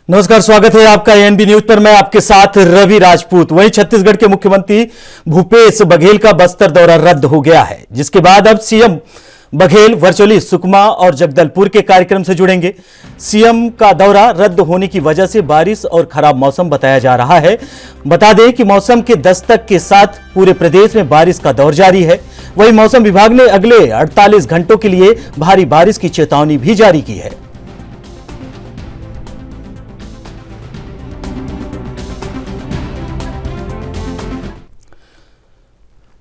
नमस्कार, स्वागत है आपका एएनबी न्यूज पर। मैं आपके साथ रवि राजपूत। वहीं छत्तीसगढ़ के मुख्यमंत्री भूपेश बघेल का बस्तर दौरा रद्द हो गया है, जिसके बाद अब सीएम बघेल वर्चुअली सुकमा और जगदलपुर के कार्यक्रम से जुड़ेंगे। सीएम का दौरा रद्द होने की वजह से बारिश और खराब मौसम बताया जा रहा है। बता दें कि मौसम के दस्तक के साथ पूरे प्रदेश में बारिश का दौर जारी है। वहीं मौसम विभाग ने अगले 48 घंटों के लिए भारी बारिश की चेतावनी भी जारी की है।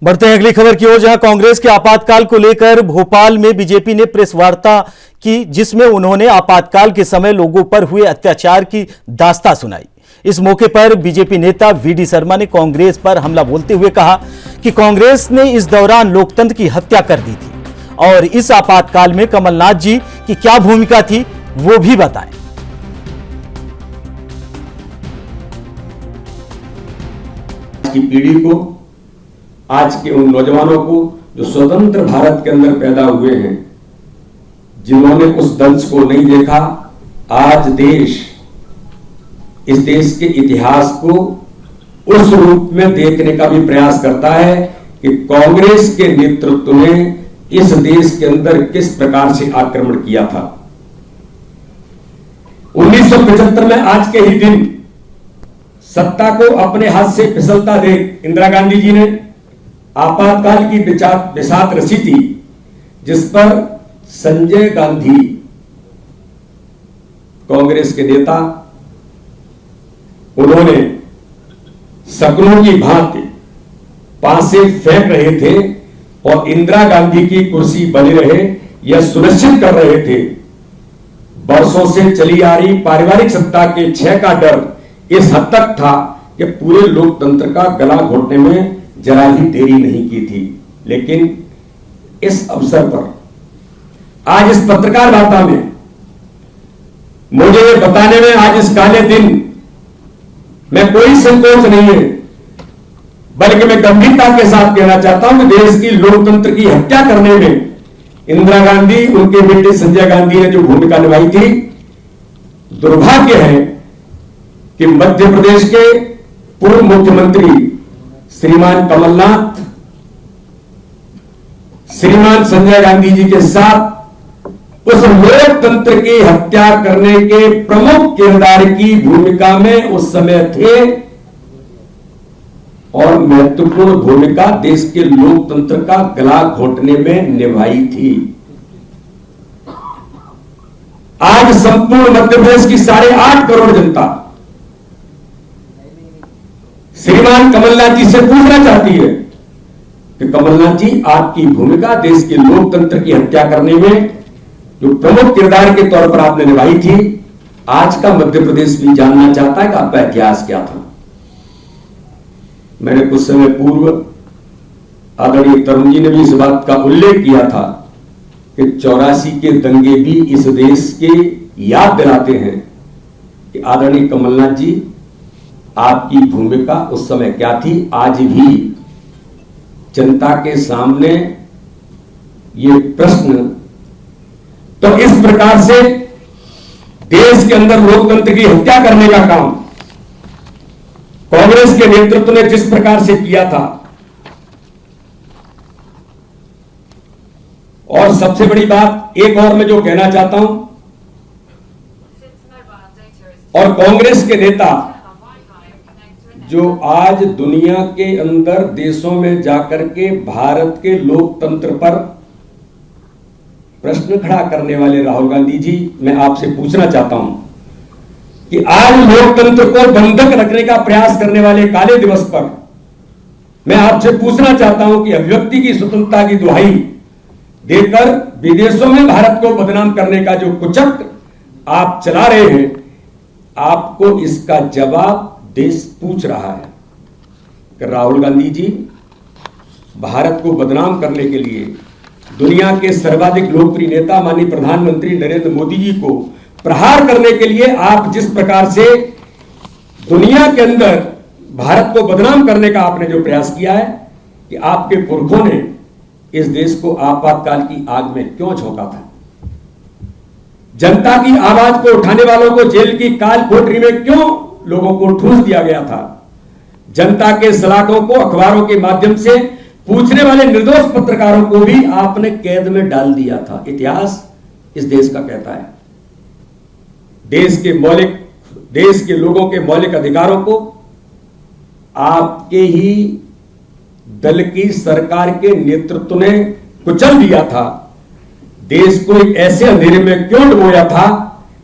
बढ़ते हैं अगली खबर की ओर, जहां कांग्रेस के आपातकाल को लेकर भोपाल में बीजेपी ने प्रेस वार्ता की, जिसमें उन्होंने आपातकाल के समय लोगों पर हुए अत्याचार की दास्तां सुनाई। इस मौके पर बीजेपी नेता वीडी शर्मा ने कांग्रेस पर हमला बोलते हुए कहा कि कांग्रेस ने इस दौरान लोकतंत्र की हत्या कर दी थी और इस आपातकाल में कमलनाथ जी की क्या भूमिका थी वो भी बताएं। की पीढ़ी को, आज के उन नौजवानों को जो स्वतंत्र भारत के अंदर पैदा हुए हैं, जिन्होंने उस दंश को नहीं देखा, आज इस देश के इतिहास को उस रूप में देखने का भी प्रयास करता है कि कांग्रेस के नेतृत्व ने इस देश के अंदर किस प्रकार से आक्रमण किया था। 1975 में आज के ही दिन सत्ता को अपने हाथ से फिसलता देख इंदिरा गांधी जी ने आपातकाल की बिसात रची थी, जिस पर संजय गांधी कांग्रेस के नेता, उन्होंने शकुनों की भांति पासे फेंक रहे थे और इंदिरा गांधी की कुर्सी बनी रहे यह सुनिश्चित कर रहे थे। वर्षों से चली आ रही पारिवारिक सत्ता के क्षय का डर इस हद तक था कि पूरे लोकतंत्र का गला घोटने में जरा भी देरी नहीं की थी। लेकिन इस अवसर पर आज इस पत्रकार वार्ता में मुझे ये बताने में, आज इस काले दिन में कोई संकोच नहीं है, बल्कि मैं गंभीरता के साथ कहना चाहता हूं कि देश की लोकतंत्र की हत्या करने में इंदिरा गांधी, उनके बेटे संजय गांधी ने जो भूमिका निभाई थी, दुर्भाग्य है कि मध्य प्रदेश के पूर्व मुख्यमंत्री श्रीमान कमलनाथ, श्रीमान संजय गांधी जी के साथ उस लोकतंत्र की हत्या करने के प्रमुख किरदार की भूमिका में उस समय थे और महत्वपूर्ण भूमिका देश के लोकतंत्र का गला घोटने में निभाई थी। आज संपूर्ण मध्य प्रदेश की 8.5 करोड़ जनता श्रीमान कमलनाथ जी से पूछना चाहती है कि कमलनाथ जी, आपकी भूमिका देश के लोकतंत्र की हत्या करने में जो प्रमुख किरदार के तौर पर आपने निभाई थी, आज का मध्य प्रदेश भी जानना चाहता है कि आपका इतिहास क्या था। मैंने कुछ समय पूर्व आदरणीय तरुण जी ने भी इस बात का उल्लेख किया था कि 84 के दंगे भी इस देश के याद दिलाते हैं कि आदरणीय कमलनाथ जी, आपकी भूमिका उस समय क्या थी। आज भी जनता के सामने ये प्रश्न, तो इस प्रकार से देश के अंदर लोकतंत्र की हत्या करने का काम कांग्रेस के नेतृत्व ने जिस प्रकार से किया था, और सबसे बड़ी बात एक और मैं जो कहना चाहता हूं, और कांग्रेस के नेता जो आज दुनिया के अंदर देशों में जाकर के भारत के लोकतंत्र पर प्रश्न खड़ा करने वाले राहुल गांधी जी, मैं आपसे पूछना चाहता हूं कि आज लोकतंत्र को बंधक रखने का प्रयास करने वाले काले दिवस पर मैं आपसे पूछना चाहता हूं कि अभिव्यक्ति की स्वतंत्रता की दुहाई देकर विदेशों में भारत को बदनाम करने का जो कुचक्र आप चला रहे हैं, आपको इसका जवाब देश पूछ रहा है कि राहुल गांधी जी, भारत को बदनाम करने के लिए दुनिया के सर्वाधिक लोकप्रिय नेता माननीय प्रधानमंत्री नरेंद्र मोदी जी को प्रहार करने के लिए आप जिस प्रकार से दुनिया के अंदर भारत को बदनाम करने का आपने जो प्रयास किया है, कि आपके पुरखों ने इस देश को आपातकाल की आग में क्यों झोंका था। जनता की आवाज को उठाने वालों को जेल की काल कोठरी में क्यों लोगों को ठूस दिया गया था? जनता के सलाखों को अखबारों के माध्यम से पूछने वाले निर्दोष पत्रकारों को भी आपने कैद में डाल दिया था। इतिहास इस देश का कहता है, देश के लोगों के मौलिक अधिकारों को आपके ही दल की सरकार के नेतृत्व ने कुचल दिया था। देश को एक ऐसे अंधेरे में क्यों डुबोया था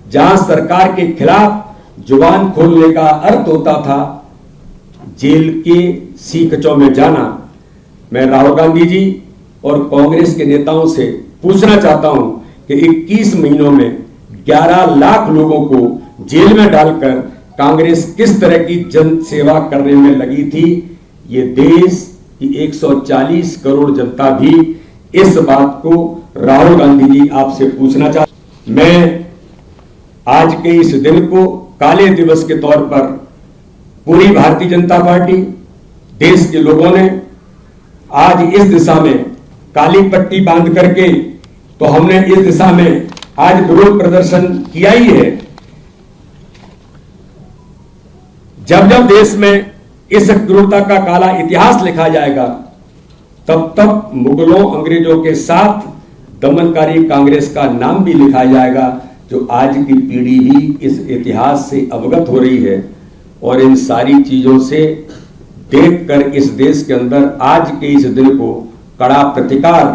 जहां सरकार के खिलाफ जुबान खोलने का अर्थ होता था जेल के सीकचों में जाना। मैं राहुल गांधी जी और कांग्रेस के नेताओं से पूछना चाहता हूं कि 21 महीनों में 11 लाख लोगों को जेल में डालकर कांग्रेस किस तरह की जन सेवा करने में लगी थी। ये देश की 140 करोड़ जनता भी इस बात को राहुल गांधी जी आपसे पूछना चाहता। मैं आज के इस दिन को काले दिवस के तौर पर पूरी भारतीय जनता पार्टी, देश के लोगों ने आज इस दिशा में काली पट्टी बांध करके तो हमने इस दिशा में आज विरोध प्रदर्शन किया ही है। जब जब देश में इस क्रूरता का काला इतिहास लिखा जाएगा तब तब मुगलों अंग्रेजों के साथ दमनकारी कांग्रेस का नाम भी लिखा जाएगा, जो आज की पीढ़ी भी इस इतिहास से अवगत हो रही है। और इन सारी चीजों से देखकर इस देश के अंदर आज के इस दिन को कड़ा प्रतिकार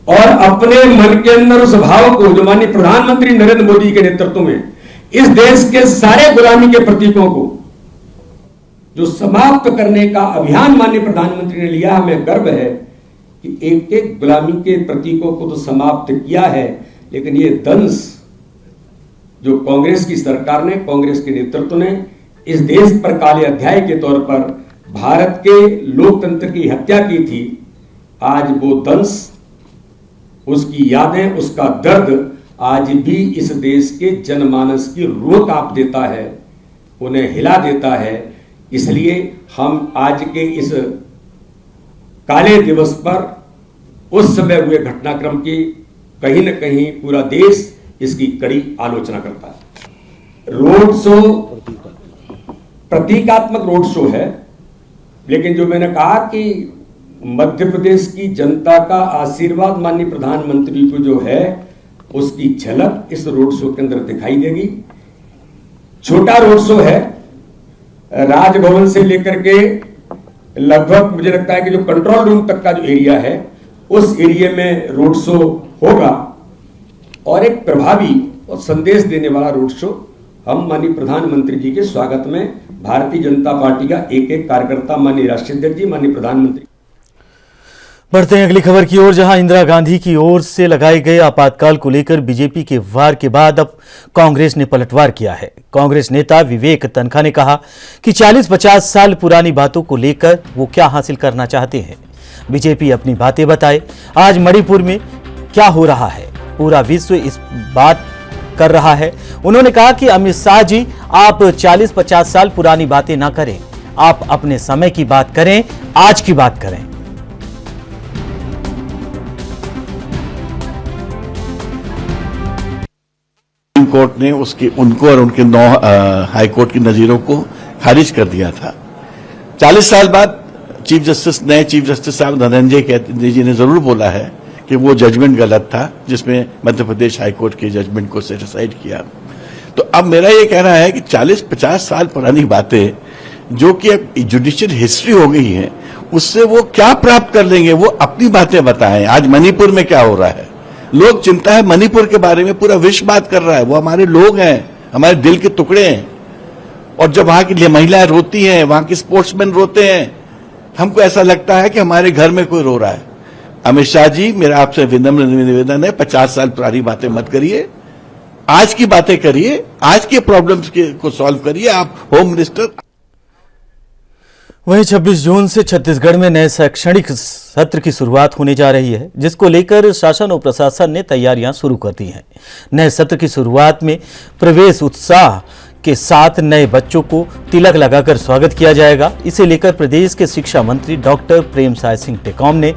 और अपने मन के अंदर उस भाव को जो माननीय प्रधानमंत्री नरेंद्र मोदी के नेतृत्व में इस देश के सारे गुलामी के प्रतीकों को जो समाप्त करने का अभियान माननीय प्रधानमंत्री ने लिया, हमें गर्व है कि एक एक गुलामी के प्रतीकों को तो समाप्त किया है, लेकिन ये दंश जो कांग्रेस की सरकार ने, कांग्रेस के नेतृत्व ने इस देश पर काले अध्याय के तौर पर भारत के लोकतंत्र की हत्या की थी, आज वो दंश, उसकी यादें, उसका दर्द आज भी इस देश के जनमानस की रूह कांप देता है, उन्हें हिला देता है। इसलिए हम आज के इस काले दिवस पर उस समय हुए घटनाक्रम की कहीं न कहीं पूरा देश इसकी कड़ी आलोचना करता है। रोड शो प्रतीकात्मक रोड शो है, लेकिन जो मैंने कहा कि मध्य प्रदेश की जनता का आशीर्वाद माननीय प्रधानमंत्री को जो है उसकी झलक इस रोड शो के अंदर दिखाई देगी। छोटा रोड शो है, राजभवन से लेकर के लगभग मुझे लगता है कि जो कंट्रोल रूम तक का जो एरिया है उस एरिया में रोड शो होगा और एक प्रभावी और संदेश देने वाला रोड शो हम माननीय प्रधानमंत्री जी के स्वागत में भारतीय जनता पार्टी का एक एक कार्यकर्ता, माननीय राष्ट्रीय अध्यक्ष जी, माननीय प्रधानमंत्री। बढ़ते हैं अगली खबर की ओर, जहां इंदिरा गांधी की ओर से लगाए गए आपातकाल को लेकर बीजेपी के वार के बाद अब कांग्रेस ने पलटवार किया है। कांग्रेस नेता विवेक तनखा ने कहा कि 40-50 साल पुरानी बातों को लेकर वो क्या हासिल करना चाहते हैं। बीजेपी अपनी बातें बताए। आज मणिपुर में क्या हो रहा है, पूरा विश्व इस बात कर रहा है। उन्होंने कहा कि अमित शाह जी, आप 40-50 साल पुरानी बातें ना करें, आप अपने समय की बात करें, आज की बात करें। कोर्ट ने उनको और उनके 9 हाई कोर्ट की नजीरों को खारिज कर दिया था। 40 साल बाद नए चीफ जस्टिस साहब धनंजय जी ने जरूर बोला है कि वो जजमेंट गलत था, जिसमें मध्य प्रदेश हाई कोर्ट के जजमेंट को सेटिसाइड किया। तो अब मेरा ये कहना है कि 40-50 साल पुरानी बातें जो कि अब जुडिशियल हिस्ट्री हो गई है, उससे वो क्या प्राप्त कर लेंगे, वो अपनी बातें बताएं। आज मणिपुर में क्या हो रहा है, लोग चिंता है मणिपुर के बारे में, पूरा विश्व बात कर रहा है। वो हमारे लोग हैं, हमारे दिल के टुकड़े हैं। और जब वहां की महिलाएं रोती हैं, वहां के स्पोर्ट्समैन रोते हैं, हमको ऐसा लगता है कि हमारे घर में कोई रो रहा है। अमित शाह जी, मेरा आपसे विनम्र निवेदन है, 50 साल पुरानी बातें मत करिए, आज की बातें करिए, आज के प्रॉब्लम्स को सॉल्व करिए। आप होम मिनिस्टर। वहीं 26 जून से छत्तीसगढ़ में नए शैक्षणिक सत्र की शुरुआत होने जा रही है, जिसको लेकर शासन और प्रशासन ने तैयारियां शुरू कर दी हैं। नए सत्र की शुरुआत में प्रवेश उत्साह के साथ नए बच्चों को तिलक लगाकर स्वागत किया जाएगा। इसे लेकर प्रदेश के शिक्षा मंत्री डॉक्टर प्रेमसाय सिंह टेकौम ने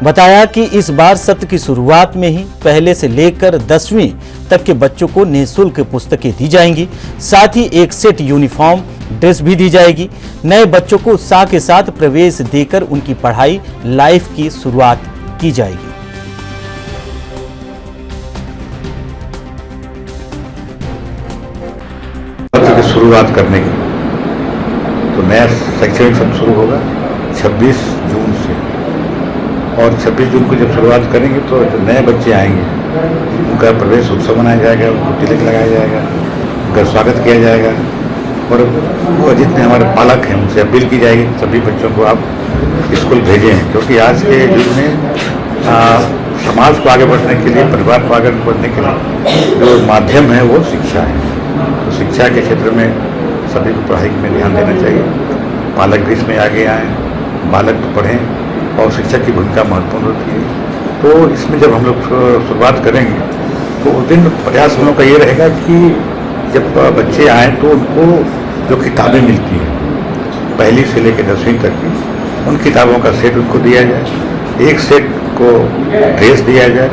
बताया कि इस बार सत्र की शुरुआत में ही पहले से लेकर 10वीं तक के बच्चों को निःशुल्क पुस्तकें दी जाएंगी। साथ ही एक सेट यूनिफॉर्म ड्रेस भी दी जाएगी। नए बच्चों को उत्साह के साथ प्रवेश देकर उनकी पढ़ाई लाइफ की शुरुआत की जाएगी। सत्र की शुरुआत करने की तो नया शैक्षणिक सत्र शुरू होगा 26 जून से, और 26 जून को जब शुरुआत करेंगे तो जो नए बच्चे आएंगे उनका प्रवेश उत्सव मनाया जाएगा, उनको तिलक लगाया जाएगा, उनका स्वागत किया जाएगा। और वो जितने हमारे पालक हैं उनसे अपील की जाएगी सभी बच्चों को आप स्कूल भेजें, क्योंकि आज के युग में समाज को आगे बढ़ने के लिए, परिवार को आगे बढ़ने के लिए जो माध्यम है वो शिक्षा है। तो शिक्षा के क्षेत्र में सभी को पढ़ाई में ध्यान देना चाहिए। पालक भी इसमें आगे आएँ, बालक तो पढ़ें, और शिक्षा की भूमिका महत्वपूर्ण होती है। तो इसमें जब हम लोग शुरुआत करेंगे तो उस दिन प्रयास हम लोग का ये रहेगा कि जब बच्चे आएँ तो उनको जो किताबें मिलती हैं पहली से लेकर 10वीं तक की, उन किताबों का सेट उनको दिया जाए, एक सेट को ड्रेस दिया जाए।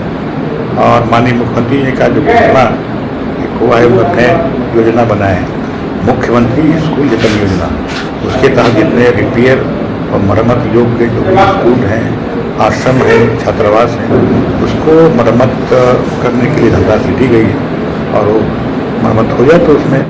और माननीय मुख्यमंत्री जी का जो घोषणा हुआ है वो अपने योजना बनाए, मुख्यमंत्री स्कूल जतन योजना, उसके तहत जितने रिपेयर और मरम्मत योग्य जो भी स्कूल हैं, आश्रम है, छात्रावास हैं, उसको मरम्मत करने के लिए धनराशि दी गई है, और वो मरम्मत हो जाए तो उसमें।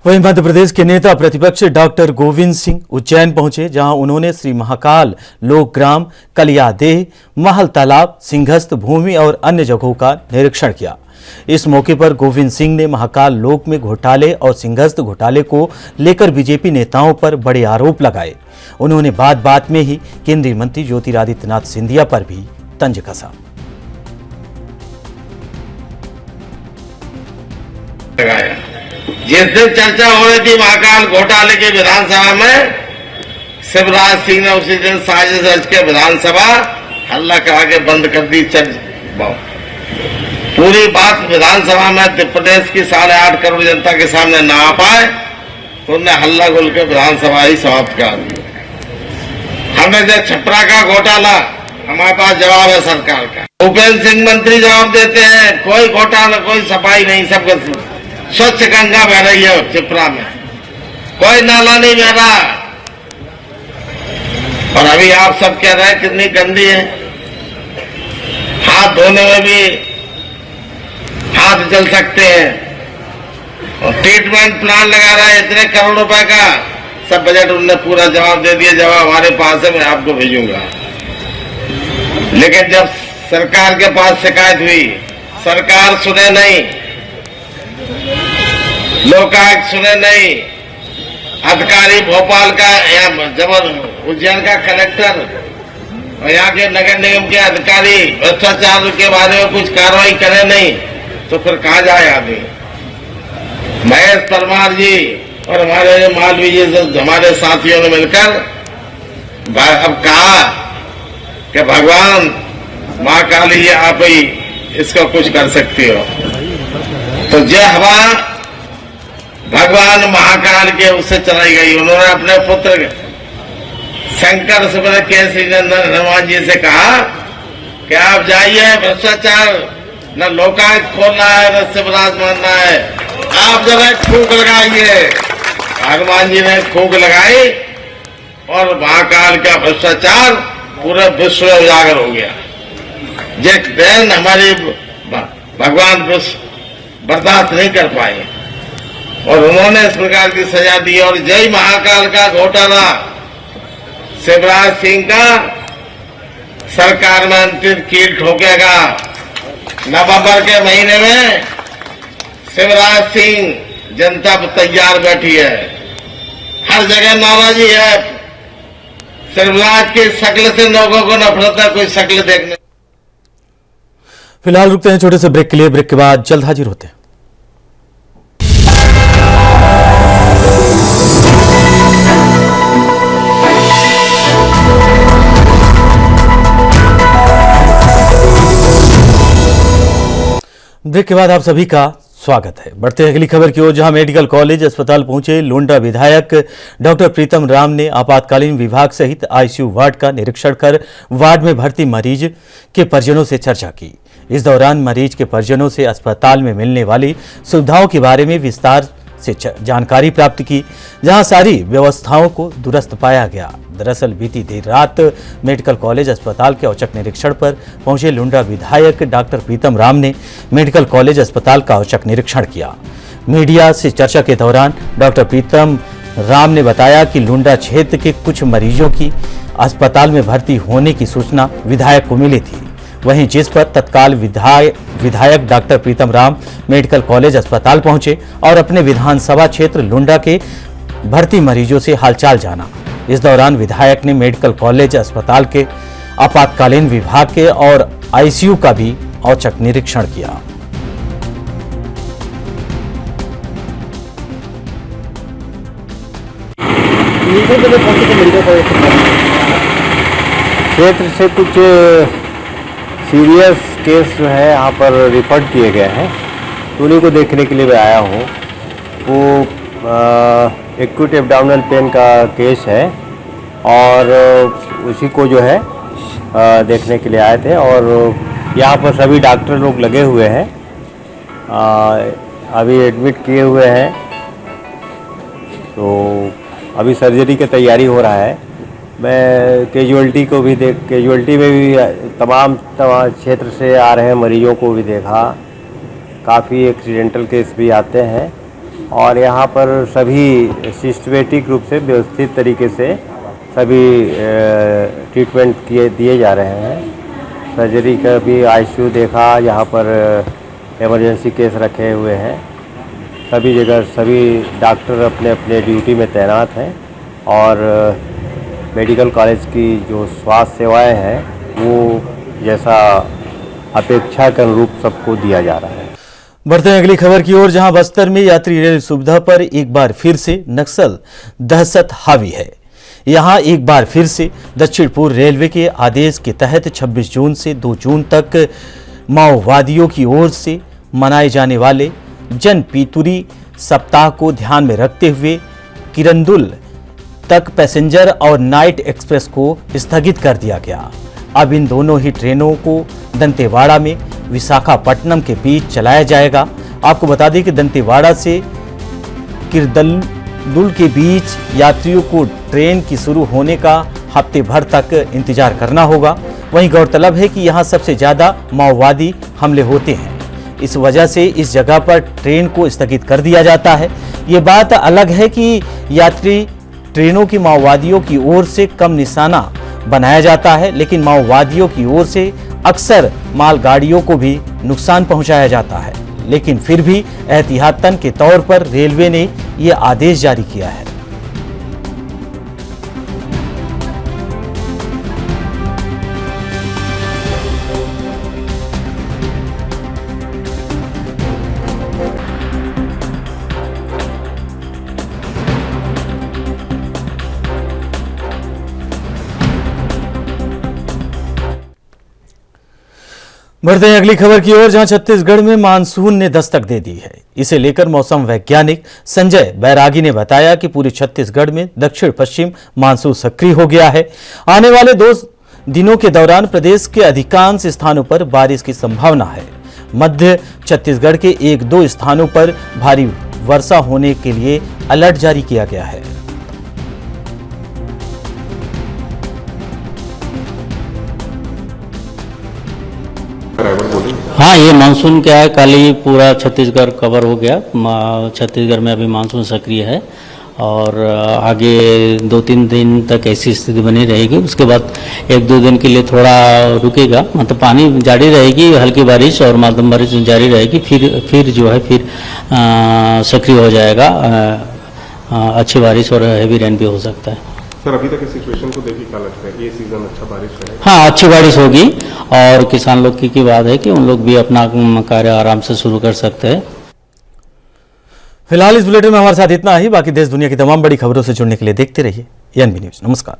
वहीं मध्य प्रदेश के नेता प्रतिपक्ष डॉक्टर गोविंद सिंह उज्जैन पहुंचे, जहां उन्होंने श्री महाकाल लोकग्राम, कलियादेह, महल तालाब, सिंहस्थ भूमि और अन्य जगहों का निरीक्षण किया। इस मौके पर गोविंद सिंह ने महाकाल लोक में घोटाले और सिंहस्थ घोटाले को लेकर बीजेपी नेताओं पर बड़े आरोप लगाए। उन्होंने बात बात में ही केंद्रीय मंत्री ज्योतिरादित्यनाथ सिंधिया पर भी तंज कसा। जिस दिन चर्चा हो रही थी महाकाल घोटाले के विधानसभा में, शिवराज सिंह ने उसी दिन साजिश रच के विधानसभा हल्ला करा के बंद कर दी। पूरी बात विधानसभा में प्रदेश की 8.5 करोड़ जनता के सामने ना आ पाए तो उन्होंने हल्ला गुल के विधानसभा ही समाप्त करा दी। हमने जो छपरा का घोटाला, हमारे पास जवाब है सरकार का। भूपेंद्र सिंह मंत्री जवाब देते हैं, कोई घोटाला, कोई सफाई नहीं, सब स्वच्छ गंगा बह रही है छपरा में, कोई नाला नहीं बह रहा। और अभी आप सब कह रहे हैं कितनी गंदी है, हाथ धोने में भी हाथ जल सकते हैं, और ट्रीटमेंट प्लांट लगा रहा है इतने करोड़ रुपए का, सब बजट उनने पूरा जवाब दे दिया। जवाब हमारे पास है, मैं आपको भेजूंगा। लेकिन जब सरकार के पास शिकायत हुई, सरकार सुने नहीं, लोकायुक्त सुने नहीं, अधिकारी भोपाल का या उज्जैन का कलेक्टर और यहाँ के नगर निगम के अधिकारी भ्रष्टाचार के बारे में कुछ कार्रवाई करे नहीं, तो फिर कहाँ जाए आदमी। महेश परमार जी और हमारे मालवीय जी, हमारे साथियों ने मिलकर अब कहा कि भगवान माँ काली जी आप ही इसको कुछ कर सकती हो। तो जय हवा भगवान महाकाल के उससे चलाई गई। उन्होंने अपने पुत्र शंकर सुब्रत केसरी नंदन हनुमान जी से कहा कि आप जाइए, भ्रष्टाचार न लोकायुक्त खोलना है न शिवराज मानना है, आप जरा फूंक लगाइए। हनुमान जी ने फूंक लगाई और महाकाल का भ्रष्टाचार पूरे विश्व में उजागर हो गया। जिस दिन हमारी भगवान बर्दाश्त नहीं कर पाए और उन्होंने इस प्रकार की सजा दी। और जय महाकाल का घोटाला शिवराज सिंह का सरकार में अंतिम कील ठोकेगा। नवंबर के महीने में शिवराज सिंह जनता तैयार बैठी है, हर जगह नाराजगी है। शिवराज की शक्ल से लोगों को नफरत है, कोई शक्ल देखने। फिलहाल रुकते हैं छोटे से ब्रेक के लिए। ब्रेक के बाद जल्द हाजिर होते हैं। ब्रेक के बाद आप सभी का स्वागत है। बढ़ते हैं अगली खबर की ओर, जहां मेडिकल कॉलेज अस्पताल पहुंचे लोंडा विधायक डॉक्टर प्रीतम राम ने आपातकालीन विभाग सहित आईसीयू वार्ड का निरीक्षण कर वार्ड में भर्ती मरीज के परिजनों से चर्चा की। इस दौरान मरीज के परिजनों से अस्पताल में मिलने वाली सुविधाओं के बारे में विस्तार से जानकारी प्राप्त की, जहां सारी व्यवस्थाओं को दुरुस्त पाया गया। दरअसल बीती देर रात मेडिकल कॉलेज अस्पताल के औचक निरीक्षण पर पहुंचे लुंडा विधायक डॉक्टर प्रीतम राम ने मेडिकल कॉलेज अस्पताल का औचक निरीक्षण किया। मीडिया से चर्चा के दौरान डॉक्टर प्रीतम राम ने बताया कि लुंडा क्षेत्र के कुछ मरीजों की अस्पताल में भर्ती होने की सूचना विधायक को मिली थी। वहीं जिस पर तत्काल विधायक डॉक्टर प्रीतम राम मेडिकल कॉलेज अस्पताल पहुंचे और अपने विधानसभा क्षेत्र लुंडा के भर्ती मरीजों से हालचाल जाना। इस दौरान विधायक ने मेडिकल कॉलेज अस्पताल के आपातकालीन विभाग के और आईसीयू का भी औचक निरीक्षण किया। क्षेत्र से कुछ सीरियस केस जो है यहाँ पर रिफर किए गए हैं, तो उन्हीं को देखने के लिए मैं आया हूँ। वो एक्यूट एब्डोमिनल पेन का केस है और उसी को जो है देखने के लिए आए थे। और यहाँ पर सभी डॉक्टर लोग लगे हुए हैं, अभी एडमिट किए हुए हैं, तो अभी सर्जरी की तैयारी हो रहा है। मैं कैजुअल्टी को भी कैजुअल्टी में भी तमाम क्षेत्र से आ रहे मरीजों को भी देखा। काफ़ी एक्सीडेंटल केस भी आते हैं और यहाँ पर सभी सिस्टमेटिक रूप से व्यवस्थित तरीके से सभी ट्रीटमेंट दिए जा रहे हैं। सर्जरी का भी आईसीयू देखा, यहाँ पर इमरजेंसी केस रखे हुए हैं। सभी जगह सभी डॉक्टर अपने अपने ड्यूटी में तैनात हैं और मेडिकल कॉलेज की जो स्वास्थ्य सेवाएं हैं वो जैसा अपेक्षा के अनुरूप सबको दिया जा रहा है। बढ़ते हैं अगली खबर की ओर, जहां बस्तर में यात्री रेल सुविधा पर एक बार फिर से नक्सल दहशत हावी है। यहां एक बार फिर से दक्षिण पूर्व रेलवे के आदेश के तहत 26 जून से 2 जून तक माओवादियों की ओर से मनाए जाने वाले जन पितुरी सप्ताह को ध्यान में रखते हुए किरंदुल तक पैसेंजर और नाइट एक्सप्रेस को स्थगित कर दिया गया। अब इन दोनों ही ट्रेनों को दंतेवाड़ा में विशाखापट्टनम के बीच चलाया जाएगा। आपको बता दें कि दंतेवाड़ा से किरंदुल के बीच यात्रियों को ट्रेन की शुरू होने का हफ्ते भर तक इंतजार करना होगा। वहीं गौरतलब है कि यहाँ सबसे ज़्यादा माओवादी हमले होते हैं, इस वजह से इस जगह पर ट्रेन को स्थगित कर दिया जाता है। ये बात अलग है कि यात्री ट्रेनों की माओवादियों की ओर से कम निशाना बनाया जाता है, लेकिन माओवादियों की ओर से अक्सर मालगाड़ियों को भी नुकसान पहुंचाया जाता है। लेकिन फिर भी एहतियातन के तौर पर रेलवे ने यह आदेश जारी किया है। बढ़ते हैं अगली खबर की ओर, जहां छत्तीसगढ़ में मानसून ने दस्तक दे दी है। इसे लेकर मौसम वैज्ञानिक संजय बैरागी ने बताया कि पूरे छत्तीसगढ़ में दक्षिण पश्चिम मानसून सक्रिय हो गया है। आने वाले 2 दिनों के दौरान प्रदेश के अधिकांश स्थानों पर बारिश की संभावना है। मध्य छत्तीसगढ़ के 1-2 स्थानों पर भारी वर्षा होने के लिए अलर्ट जारी किया गया है। हाँ, ये मानसून क्या है, कल ही पूरा छत्तीसगढ़ कवर हो गया। छत्तीसगढ़ में अभी मानसून सक्रिय है और आगे 2-3 दिन तक ऐसी स्थिति बनी रहेगी। उसके बाद 1-2 दिन के लिए थोड़ा रुकेगा, मतलब पानी जारी रहेगी, हल्की बारिश और मध्यम बारिश जारी रहेगी। फिर जो है फिर सक्रिय हो जाएगा, अच्छी बारिश और हैवी रेन भी हो सकता है। सर, अभी तक इस सिचुएशन को देखिए क्या लगता है, ये सीजन अच्छा बारिश है? हाँ, अच्छी बारिश होगी और किसान लोग की बात है कि उन लोग भी अपना कार्य आराम से शुरू कर सकते हैं। फिलहाल इस बुलेटिन में हमारे साथ इतना ही। बाकी देश दुनिया की तमाम बड़ी खबरों से जुड़ने के लिए देखते रहिए एएनबी न्यूज। नमस्कार।